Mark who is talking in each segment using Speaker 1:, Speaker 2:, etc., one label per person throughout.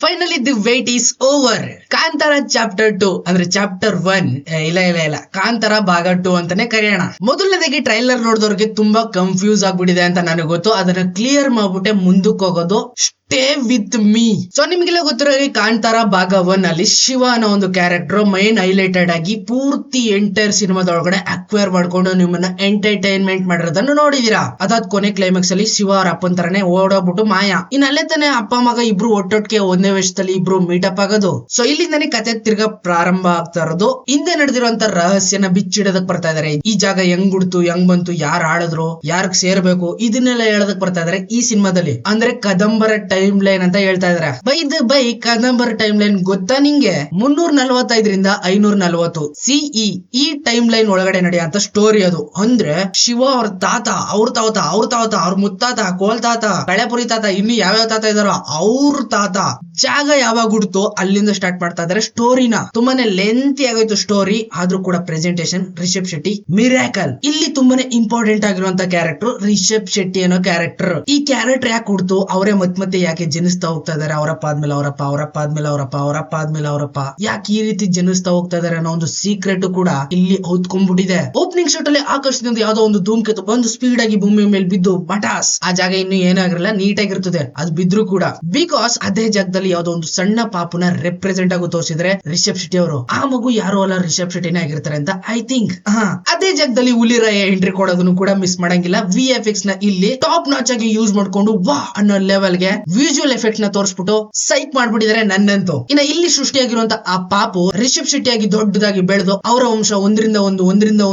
Speaker 1: Finally the wait is over. Kantara chapter 2 ಅಂದ್ರೆ chapter 1 ಇಲ್ಲ ಕಾಂತಾರ ಭಾಗ 2 ಅಂತಾನೆ ಕರೆಯೋಣ. ಮೊದಲನೇದಾಗಿ ಟ್ರೈಲರ್ ನೋಡಿದವ್ರಿಗೆ ತುಂಬಾ ಕನ್ಫ್ಯೂಸ್ ಆಗ್ಬಿಟ್ಟಿದೆ ಅಂತ ನನಗೆ ಗೊತ್ತು. ಅದನ್ನ ಕ್ಲಿಯರ್ ಮಾಡ್ಬಿಟ್ಟೆ ಮುಂದಕ್ಕೆ ಹೋಗೋದು. Stay with me. ಸೊ ನಿಮ್ಗೆಲ್ಲ ಗೊತ್ತಿರೋ ಕಾಂತಾರ ಭಾಗ 1 ಅಲ್ಲಿ ಶಿವ ಅನ್ನೋ ಒಂದು ಕ್ಯಾರೆಕ್ಟರ್ ಮೈನ್ ಹೈಲೈಟೆಡ್ ಆಗಿ ಪೂರ್ತಿ ಎಂಟೈರ್ ಸಿನಿಮಾದೊಳಗಡೆ ಅಕ್ವೈರ್ ಮಾಡ್ಕೊಂಡು ನಿಮ್ಮನ್ನ ಎಂಟರ್ಟೈನ್ಮೆಂಟ್ ಮಾಡಿರೋದನ್ನು ನೋಡಿದೀರಾ. ಅದಾದ ಕೊನೆ ಕ್ಲೈಮ್ಯಾಕ್ಸ್ ಅಲ್ಲಿ ಶಿವ ಅವ್ರ ಅಪ್ಪನ್ ತರನೇ ಓಡೋಗ್ಬಿಟ್ಟು ಮಾಯ. ಇನ್ ಅಲ್ಲೇ ತಾನೆ ಅಪ್ಪ ಮಗ ಇಬ್ರು ಒಟ್ಟೊಟ್ಟಿಗೆ ಒಂದೇ ವೇಷದಲ್ಲಿ ಇಬ್ರು ಮೀಟಪ್ ಆಗೋದು. ಸೊ ಇಲ್ಲಿಂದಾನೆ ಕತೆ ತಿರ್ಗಾ ಪ್ರಾರಂಭ ಆಗ್ತಾ ಇರೋದು. ಹಿಂದೆ ನಡೆದಿರುವಂತ ರಹಸ್ಯನ ಬಿಚ್ಚಿಡೋದಕ್ ಬರ್ತಾ ಇದಾರೆ. ಈ ಜಾಗ ಹೆಂಗ್ ಗುಡ್ತು, ಹೆಂಗ್ ಬಂತು, ಯಾರು ಆಳಿದ್ರು, ಯಾರ್ಗ್ ಸೇರ್ಬೇಕು, ಇದನ್ನೆಲ್ಲ ಹೇಳೋದಕ್ ಬರ್ತಾ ಇದಾರೆ ಈ ಸಿನಿಮಾದಲ್ಲಿ. ಅಂದ್ರೆ ಕದಂಬರ ಟೈಮ್ ಲೈನ್ ಅಂತ ಹೇಳ್ತಾ ಇದಾರೆ. ಬೈ ಕದಂಬರ ಟೈಮ್ ಲೈನ್ ಗೊತ್ತಾ ನಿಂಗೆ? 345 540 ಸಿಇ ಈ ಟೈಮ್ ಲೈನ್ ಒಳಗಡೆ ನಡೆಯುವಂತ ಸ್ಟೋರಿ ಅದು. ಅಂದ್ರೆ ಶಿವ ಅವ್ರ ತಾತ, ಅವ್ರ ಮುತ್ತಾತ, ಕೋಲ್ ತಾತ, ಕಳೆಪುರಿ ತಾತ, ಇನ್ನು ಯಾವ್ಯಾವ ತಾತ ಇದಾರೋ ಅವ್ರ ತಾತ ಜಾಗ ಯಾವಾಗ ಹುಡ್ತು ಅಲ್ಲಿಂದ ಸ್ಟಾರ್ಟ್ ಮಾಡ್ತಾ ಇದಾರೆ ಸ್ಟೋರಿನ. ತುಂಬಾನೇ ಲೆಂತಿ ಆಗೋಯ್ತು ಸ್ಟೋರಿ, ಆದ್ರೂ ಕೂಡ ಪ್ರೆಸೆಂಟೇಶನ್ ರಿಷಬ್ ಶೆಟ್ಟಿ ಮಿರಾಕಲ್. ಇಲ್ಲಿ ತುಂಬಾನೇ ಇಂಪಾರ್ಟೆಂಟ್ ಆಗಿರುವಂತ ಕ್ಯಾರೆಕ್ಟರ್ ರಿಷಬ್ ಶೆಟ್ಟಿ ಅನ್ನೋ ಕ್ಯಾರೆಕ್ಟರ್. ಈ ಕ್ಯಾರೆಕ್ಟರ್ ಯಾಕೆ ಹುಡ್ತು, ಅವರೇ ಮತ್ತೆ ಯಾಕೆ ಜನಿಸ್ತಾ ಹೋಗ್ತಾ ಇದಾರೆ, ಅವರಪ್ಪ ಆದ್ಮೇಲೆ ಅವರಪ್ಪ ಯಾಕೆ ಈ ರೀತಿ ಜನಿಸ್ತಾ ಹೋಗ್ತಾ ಇದಾರೆ ಅನ್ನೋ ಒಂದು ಸೀಕ್ರೆಟ್ ಕೂಡ ಇಲ್ಲಿ ಹೊತ್ಕೊಂಡ್ಬಿಟ್ಟಿದೆ. ಓಪನಿಂಗ್ ಶಾಟ್ ಅಲ್ಲಿ ಆಕಾಶದಿಂದ ಯಾವ್ದೋ ಒಂದು ಧೂಮಕೇತು ಬಂದು ಸ್ಪೀಡ್ ಆಗಿ ಭೂಮಿ ಮೇಲೆ ಬಿದ್ದು ಬಟಾಸ್. ಆ ಜಾಗ ಇನ್ನು ಏನಾಗಿರಲ್ಲ, ನೀಟಾಗಿರ್ತದೆ. ಅದು ಬಿದ್ರು ಕೂಡ ಬಿಕಾಸ್ ಅದೇ ಜಾಗದಲ್ಲಿ ಯಾವ್ದೋ ಒಂದು ಸಣ್ಣ ಪಾಪುನ ರೆಪ್ರೆಸೆಂಟ್ ಆಗಿ ತೋರಿಸಿದ್ರೆ ರಿಷಬ್ ಶೆಟ್ಟಿ ಅವರು. ಆ ಮಗು ಯಾರು ಅಲ್ಲ, ರಿಷಬ್ ಶೆಟ್ಟಿನೇ ಆಗಿರ್ತಾರೆ ಅಂತ ಐ ಥಿಂಕ್. ಅದೇ ಜಾಗದಲ್ಲಿ ಹುಲಿರಾಯ ಎಂಟ್ರಿ ಕೊಡೋದನ್ನು ಕೂಡ ಮಿಸ್ ಮಾಡಂಗಿಲ್ಲ. VFX ನ ಇಲ್ಲಿ ಟಾಪ್ ನಾಚ್ ಆಗಿ ಯೂಸ್ ಮಾಡ್ಕೊಂಡು ವಾ ಅನ್ನೋ ಲೆವೆಲ್ ಗೆ ವಿಜುವಲ್ ಎಫೆಕ್ಟ್ ನ ತೋರಿಸ್ಬಿಟ್ಟು ಸೈಕ್ ಮಾಡ್ಬಿಟ್ಟಿದ್ದಾರೆ ನನ್ನಂತೂ. ಇನ್ನ ಇಲ್ಲಿ ಸೃಷ್ಟಿಯಾಗಿರುವಂತ ಆ ಪಾಪು ರಿಷಬ್ ಶೆಟ್ಟಿ ಆಗಿ ದೊಡ್ಡದಾಗಿ ಬೆಳೆದು ಅವರ ವಂಶ ಒಂದರಿಂದ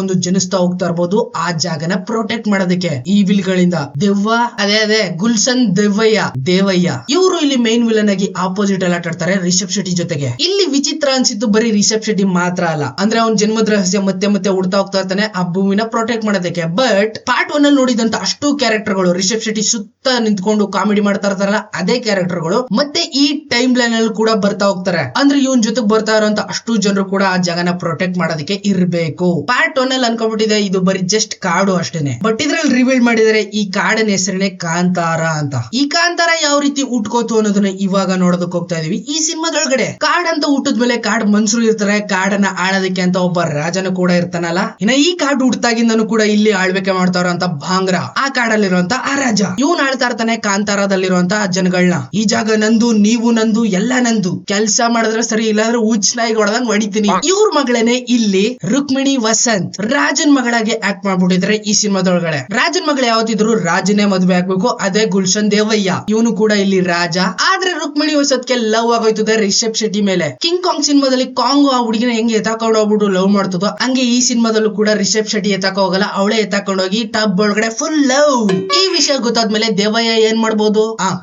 Speaker 1: ಒಂದು ಜನಿಸ್ತಾ ಹೋಗ್ತಾ ಇರ್ಬೋದು. ಆ ಜಾಗನ ಪ್ರೊಟೆಕ್ಟ್ ಮಾಡೋದಕ್ಕೆ ಈ ವಿಲ್ಗಳಿಂದ ದೆವ್ವ, ಅದೇ ಗುಲ್ಶನ್ ದೇವಯ್ಯ ಇವರು ಇಲ್ಲಿ ಮೈನ್ ವಿಲನ್ ಆಗಿ ಆಪೋಸಿಟ್ ಅಲ್ಲಿ ಆಟಾಡ್ತಾರೆ ರಿಷಬ್ ಶೆಟ್ಟಿ ಜೊತೆಗೆ. ಇಲ್ಲಿ ವಿಚಿತ್ರ ಅನ್ಸಿದ್ದು ಬರೀ ರಿಷಬ್ ಶೆಟ್ಟಿ ಮಾತ್ರ ಅಲ್ಲ, ಅಂದ್ರೆ ಅವ್ನ ಜನ್ಮದ ರಹಸ್ಯ ಮತ್ತೆ ಹುಡ್ತಾ ಹೋಗ್ತಾ ಇರ್ತಾನೆ ಆ ಭೂಮಿನ ಪ್ರೊಟೆಕ್ಟ್ ಮಾಡೋದಕ್ಕೆ. ಬಟ್ ಪಾರ್ಟ್ 1 ಅಲ್ಲಿ ನೋಡಿದಂತ ಅಷ್ಟು ಕ್ಯಾರೆಕ್ಟರ್ ಗಳು ರಿಷಬ್ ಶೆಟ್ಟಿ ಸುತ್ತ ನಿಂತ್ಕೊಂಡು ಕಾಮಿಡಿ ಮಾಡ್ತಾ ಇರ್ತಾರಲ್ಲ ಅದೇ ಕ್ಯಾರೆಕ್ಟರ್ ಗಳು ಮತ್ತೆ ಈ ಟೈಮ್ ಲೈನ್ ಅಲ್ಲಿ ಕೂಡ ಬರ್ತಾ ಹೋಗ್ತಾರೆ. ಅಂದ್ರೆ ಇವನ್ ಜೊತೆಗೆ ಬರ್ತಾ ಇರುವಂತ ಅಷ್ಟು ಜನರು ಕೂಡ ಆ ಜಾಗನ ಪ್ರೊಟೆಕ್ಟ್ ಮಾಡೋದಕ್ಕೆ ಇರ್ಬೇಕು. ಪಾರ್ಟ್ 1 ಅಲ್ಲಿ ಅನ್ಕೊಂಡ್ಬಿಟ್ಟಿದೆ ಇದು ಬರೀ ಜಸ್ಟ್ ಕಾಡು ಅಷ್ಟೇನೆ. ಬಟ್ ಇದ್ರಲ್ಲಿ ರಿವೀಲ್ ಮಾಡಿದರೆ ಈ ಕಾಡಿನ ಹೆಸರೇ ಕಾಂತಾರ ಅಂತ. ಈ ಕಾಂತಾರ ಯಾವ ರೀತಿ ಹುಟ್ಕೋತು ಅನ್ನೋದನ್ನ ಇವಾಗ ನೋಡೋದಕ್ಕೆ ಹೋಗ್ತಾ ಇದೀವಿ ಈ ಸಿನಿಮಾದೊಳಗಡೆ. ಕಾಡಂತ ಹುಟ್ಟಿದ್ಮೇಲೆ ಕಾಡ್ ಮನ್ಸರು ಇರ್ತಾರೆ, ಕಾಡನ್ನ ಆಳೋದಕ್ಕೆ ಅಂತ ಒಬ್ಬ ರಾಜನು ಕೂಡ ಇರ್ತಾನಲ್ಲ. ಇನ್ನ ಈ ಕಾಡು ಹುಟ್ಟಾಗಿಂದನು ಕೂಡ ಇಲ್ಲಿ ಆಳ್ವಿಕೆ ಮಾಡ್ತಾ ಇರುವಂತ ಭಾಂಗ್ರ, ಆ ಕಾಡಲ್ಲಿರುವಂತ ಆ ರಾಜ, ಇವನ್ ಆಳ್ತಾ ಇರ್ತಾನೆ ಕಾಂತಾರದಲ್ಲಿರುವಂತ ಜನಗಳನ್ನ. ಈ ಜಾಗ ನಂದು, ನೀವು ನಂದು, ಎಲ್ಲ ನಂದು. ಕೆಲ್ಸ ಮಾಡಿದ್ರೆ ಸರಿ, ಇಲ್ಲಾಂದ್ರೆ ಉಚ್ಚನಾಗಿ ಹೊಡೆದಂಗ್ ಹೊಡಿತೀನಿ. ಇವ್ರ ಮಗಳೇನೆ ಇಲ್ಲಿ ರುಕ್ಮಿಣಿ ವಸಂತ್ ರಾಜನ್ ಮಗಳಾಗಿ ಆಕ್ಟ್ ಮಾಡ್ಬಿಟ್ಟಿದ್ರೆ ಈ ಸಿನಿಮಾದೊಳಗಡೆ. ರಾಜನ್ ಮಗಳು ಯಾವತ್ತಿದ್ರು ರಾಜನೇ ಮದ್ವೆ ಆಗ್ಬೇಕು, ಅದೇ ಗುಲ್ಶನ್ ದೇವಯ್ಯ. ಇವನು ಕೂಡ ಇಲ್ಲಿ ರಾಜ. ಆದ್ರೆ ರುಕ್ಮಿಣಿ ವಸಂತ್ಗೆ ಲವ್ ಆಗೋಯ್ತದೆ ರಿಷಬ್ ಶೆಟ್ಟಿ ಮೇಲೆ. ಕಿಂಗ್ ಕಾಂಗ್ ಸಿನಿಮಾದಲ್ಲಿ ಕಾಂಗ್ ಆ ಹುಡುಗಿನ ಹೆಂಗೆ ಎತ್ತಾಕೊಂಡು ಹೋಗ್ಬಿಟ್ಟು ಲವ್ ಮಾಡ್ತದೋ ಹಂಗೆ ಈ ಸಿನಿಮಾದಲ್ಲೂ ಕೂಡ ರಿಷಬ್ ಶೆಟ್ಟಿ ಎತ್ತಾಕ ಹೋಗಲ್ಲ, ಅವಳೇ ಎತ್ತಾಕೊಂಡು ಹೋಗಿ ಟಬ್ ಒಳಗಡೆ ಫುಲ್ ಲವ್. ಈ ವಿಷಯ ಗೊತ್ತಾದ್ಮೇಲೆ ದೇವಯ್ಯ ಏನ್ ಮಾಡ್ಬೋದು,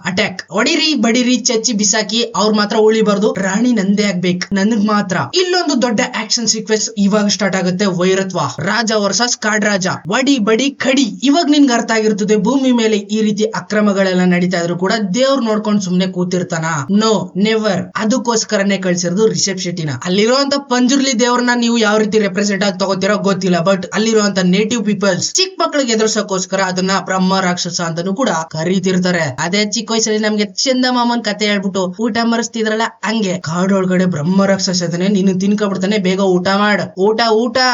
Speaker 1: ಅಟ್ಯಾಕ್, ಹೊಡಿರಿ ಬಡಿರಿ ಚಚ್ಚಿ ಬಿಸಾಕಿ ಅವ್ರ ಮಾತ್ರ ಉಳಿಬಾರ್ದು, ರಾಣಿ ನಂದೇ ಆಗ್ಬೇಕು ನನಗ್ ಮಾತ್ರ. ಇಲ್ಲೊಂದು ದೊಡ್ಡ ಆಕ್ಷನ್ ಸೀಕ್ವೆನ್ಸ್ ಇವಾಗ ಸ್ಟಾರ್ಟ್ ಆಗುತ್ತೆ. ವೈರತ್ವ, ರಾಜ ವರ್ಸಸ್ ಕಾಡ್ ರಾಜ, ವಡಿ ಬಡಿ ಕಡಿ. ಇವಾಗ ನಿನ್ಗೆ ಅರ್ಥ ಆಗಿರ್ತದೆ ಭೂಮಿ ಮೇಲೆ ಈ ರೀತಿ ಅಕ್ರಮಗಳೆಲ್ಲ ನಡೀತಾ ಇದ್ರು ಕೂಡ ದೇವ್ರು ನೋಡ್ಕೊಂಡು ಸುಮ್ನೆ ಕೂತಿರ್ತಾನ? No, never. ಅದಕ್ಕೋಸ್ಕರನೇ ಕಳ್ಸಿರೋದು ರಿಷಬ್ ಶೆಟ್ಟಿನ. ಅಲ್ಲಿರುವಂತ ಪಂಜುರ್ಲಿ ದೇವ್ರನ್ನ ನೀವು ಯಾವ ರೀತಿ ರೆಪ್ರೆಸೆಂಟ್ ಆಗಿ ತಗೋತಿರೋ ಗೊತ್ತಿಲ್ಲ, ಬಟ್ ಅಲ್ಲಿರುವಂತ ನೇಟಿವ್ ಪೀಪಲ್ಸ್ ಚಿಕ್ಕ ಮಕ್ಳಿಗೆ ಎದುರ್ಸೋಕೋಸ್ಕರ ಅದನ್ನ ಬ್ರಹ್ಮ ರಾಕ್ಷಸ ಅಂತಾನು ಕೂಡ ಕರೀತಿರ್ತಾರೆ. ಅದೇ ಚಿಕ್ಕ ವಯಸ್ಸಲ್ಲಿ ನಮ್ಗೆ ಚಂದ ಮಾಮನ್ ಕತೆ ಹೇಳ್ಬಿಟ್ಟು ಊಟ ಮರೆಸ್ತಿದ್ರಲ್ಲ ಹಂಗೆ ಕಾಡೊಳಗಡೆ ಬ್ರಹ್ಮ ರಾಕ್ಷಸ ಅದನ್ನೇ ನೀನು ತಿನ್ಕೊಬಿಡ್ತಾನೆ, ಬೇಗ ಊಟ ಮಾಡ, ಊಟ ಆಯ್ತಾ.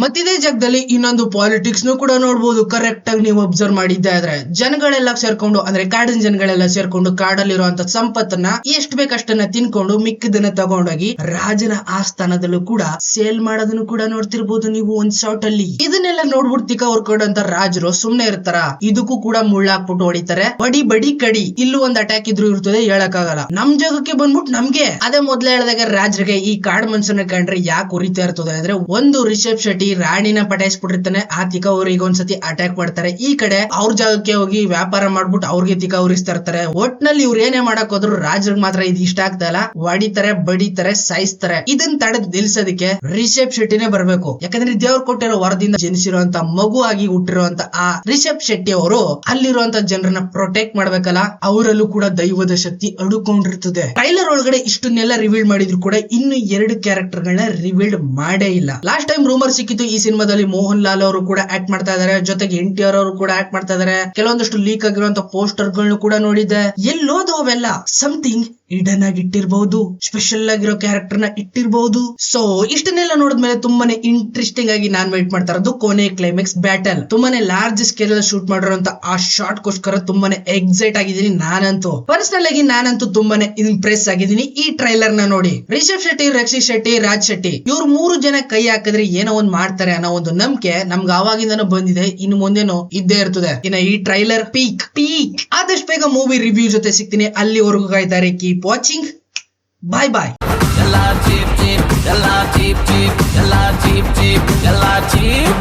Speaker 1: ಮತ್ತಿದೇ ಜಾಗದಲ್ಲಿ ಇನ್ನೊಂದು ಪಾಲಿಟಿಕ್ಸ್ ಕೂಡ ನೋಡ್ಬೋದು. ಕರೆಕ್ಟ್ ಆಗಿ ನೀವು ಅಬ್ಸರ್ವ್ ಮಾಡಿದ್ದೆ ಆದ್ರೆ ಜನಗಳೆಲ್ಲ ಸೇರ್ಕೊಂಡು, ಅಂದ್ರೆ ಕಾಡಿನ ಜನಗಳೆಲ್ಲ ಸೇರ್ಕೊಂಡು ಕಾಡಲ್ಲಿರುವಂತ ಸಂಪತ್ತನ್ನ ಎಷ್ಟ್ ಬೇಕಷ್ಟನ್ನ ತಿನ್ಕೊಂಡು ಮಿಕ್ಕಿದನ್ನ ತಗೊಂಡೋಗಿ ರಾಜನ ಆಸ್ಥಾನದಲ್ಲೂ ಕೂಡ ಸೇಲ್ ಮಾಡೋದನ್ನು ಕೂಡ ನೋಡ್ತಿರ್ಬೋದು ನೀವು ಒಂದ್ ಶಾರ್ಟ್ ಅಲ್ಲಿ. ಇದನ್ನೆಲ್ಲ ನೋಡ್ಬಿಟ್ಟು ತಿಕ್ಕ ಹೊರ್ಕೊಂಡಂತ ರಾಜರು ಸುಮ್ನೆ ಇರ್ತಾರ, ಇದಕ್ಕೂ ಕೂಡ ಮುಳ್ಳಾಕ್ಬಿಟ್ಟು ಹೊಡಿತಾರೆ. ಬಡಿ ಬಡಿ ಕಡಿ. ಇಲ್ಲೂ ಒಂದ್ ಅಟ್ಯಾಕ್ ಇದ್ರು ಇರ್ತದೆ, ಹೇಳಕ್ಕಾಗಲ್ಲ. ನಮ್ ಜಾಗಕ್ಕೆ ಬಂದ್ಬಿಟ್ಟು ನಮ್ಗೆ ಅದೇ ಮೊದ್ಲೇ ಹೇಳಿದಾಗ ರಾಜರಿಗೆ ಈ ಕಾಡ್ ಮನ್ಸನ್ನ ಕಂಡ್ರೆ ಯಾಕೆ ಉರಿತಾ ಇರ್ತದೆ ಅಂದ್ರೆ, ಒಂದು ರಿಷಬ್ ಶೆಟ್ಟಿ ರಾಣಿನ ಪಟಾಯಿಸ್ಬಿಟ್ಟಿರ್ತಾನೆ, ಆ ತಿಕ್ಕ ಅವ್ರಿಗೆ ಒಂದ್ಸತಿ ಅಟ್ಯಾಕ್ ಮಾಡ್ತಾರೆ. ಈ ಕಡೆ ಅವ್ರ ಜಾಗಕ್ಕೆ ಹೋಗಿ ವ್ಯಾಪಾರ ಮಾಡ್ಬಿಟ್ಟು ಅವ್ರಿಗೆ ತಿಕ್ಕ ಉರಿಸ್ತಾ ಇರ್ತಾರೆ. ಒಟ್ನಲ್ಲಿ ಇವ್ರು ಏನೇ ಮಾಡಕ್ ಹೋದ್ರು ರಾಜ್ರಿಗೆ ಮಾತ್ರ ಇದು ಇಷ್ಟ ಆಗ್ತಾ ಇಲ್ಲ. ಹೊಡಿತಾರೆ, ಬಡಿತಾರೆ, ಸಾಯಿಸ್ತಾರೆ. ಇದನ್ನ ತಡೆದ್ ನಿಲ್ಸೋದಕ್ಕೆ ರಿಷಬ್ ಶೆಟ್ಟಿನೇ ಬರ್ಬೇಕು. ಯಾಕಂದ್ರೆ ದೇವ್ರು ಕೊಟ್ಟಿರೋ ವರದಿಂದ ಜನಿಸಿರುವಂತ ಮಗು ಆಗಿ ಹುಟ್ಟಿರುವಂತ ಆ ರಿಷಬ್ ಶೆಟ್ಟಿ ಅವರು ಅಲ್ಲಿರುವಂತ ಜನರನ್ನ ಪ್ರೊಟೆಕ್ಟ್ ಮಾಡ್ಬೇಕಲ್ಲ, ಅವರಲ್ಲೂ ಕೂಡ ದೈವದ ಶಕ್ತಿ ಅಡುಕೊಂಡಿರ್ತದೆ. ಟ್ರೈಲರ್ ಒಳಗಡೆ ಇಷ್ಟನ್ನೆಲ್ಲ ರಿವೀಲ್ ಮಾಡಿದ್ರು ಕೂಡ ಇನ್ನು 2 ಕ್ಯಾರೆಕ್ಟರ್ ಗಳನ್ನ ರಿವೀಲ್ಡ್ ಮಾಡೇ ಇಲ್ಲ. ಲಾಸ್ಟ್ ಟೈಮ್ ರೂಮರ್ ಸಿಕ್ಕಿತ್ತು ಈ ಸಿನಿಮಾದಲ್ಲಿ ಮೋಹನ್ ಲಾಲ್ ಅವರು ಕೂಡ ಆಕ್ಟ್ ಮಾಡ್ತಾ ಇದಾರೆ, ಜೊತೆಗೆ NTR ಅವರು ಕೂಡ ಆಕ್ಟ್ ಮಾಡ್ತಾ ಇದಾರೆ. ಕೆಲವೊಂದಷ್ಟು ಲೀಕ್ ಆಗಿರುವಂತ ಪೋಸ್ಟರ್ ಗಳನ್ನು ಕೂಡ ನೋಡಿದ್ದೆ. ಎಲ್ಲೋದು ಅವೆಲ್ಲ ಸಮಥಿಂಗ್ ಇಡನ್ ಆಗಿ ಇಟ್ಟಿರಬಹುದು, ಸ್ಪೆಷಲ್ ಆಗಿರೋ ಕ್ಯಾರೆಕ್ಟರ್ ನ ಇಟ್ಟಿರಬಹುದು. ಸೊ ಇಷ್ಟನ್ನೆಲ್ಲ ನೋಡಿದ್ಮೇಲೆ ತುಂಬಾನೇ ಇಂಟ್ರೆಸ್ಟಿಂಗ್ ಆಗಿ ನಾನ್ ವೇಟ್ ಮಾಡ್ತಾ ಇರೋದು ಕೊನೆ ಕ್ಲೈಮ್ಯಾಕ್ಸ್ ಬ್ಯಾಟಲ್. ತುಂಬಾನೇ ಲಾರ್ಜ್ ಸ್ಕೇಲ್ ಅಲ್ಲಿ ಶೂಟ್ ಮಾಡಿರೋಂತ ಆ ಶಾರ್ಟ್ ಗೋಸ್ಕರ ತುಂಬಾನೇ ಎಕ್ಸೈಟ್ ಆಗಿದ್ದೀನಿ ನಾನಂತೂ. ಪರ್ಸನಲ್ ಆಗಿ ನಾನಂತೂ ತುಂಬಾನೇ ಇಂಪ್ರೆಸ್ ಆಗಿದ್ದೀನಿ ಈ ಟ್ರೈಲರ್ ನ ನೋಡಿ. ರಿಷಬ್ ಶೆಟ್ಟಿ, ರಕ್ಷಿತ್ ಶೆಟ್ಟಿ, ರಾಜ್ ಶೆಟ್ಟಿ ಇವ್ರು 3 ಜನ ಕೈ ಹಾಕಿದ್ರೆ ಏನೋ ಒಂದ್ ಮಾಡ್ತಾರೆ ಅನ್ನೋ ಒಂದು ನಂಬಿಕೆ ನಮ್ಗೆ ಆವಾಗಿಂದನೂ ಬಂದಿದೆ, ಇನ್ನು ಮುಂದೆನೂ ಇದ್ದೇ ಇರ್ತದೆ. ಇನ್ನ ಈ ಟ್ರೈಲರ್ ಪೀಕ್ ಆದಷ್ಟು ಬೇಗ ಮೂವಿ ರಿವ್ಯೂ ಜೊತೆ ಸಿಗ್ತೀನಿ. ಅಲ್ಲಿವರೆಗೂ ಕಾಯ್ತಾರೆ. Keep watching. ಬಾಯ್ ಬಾಯ್.
Speaker 2: ಎಲ್ಲ ಚೀಪ್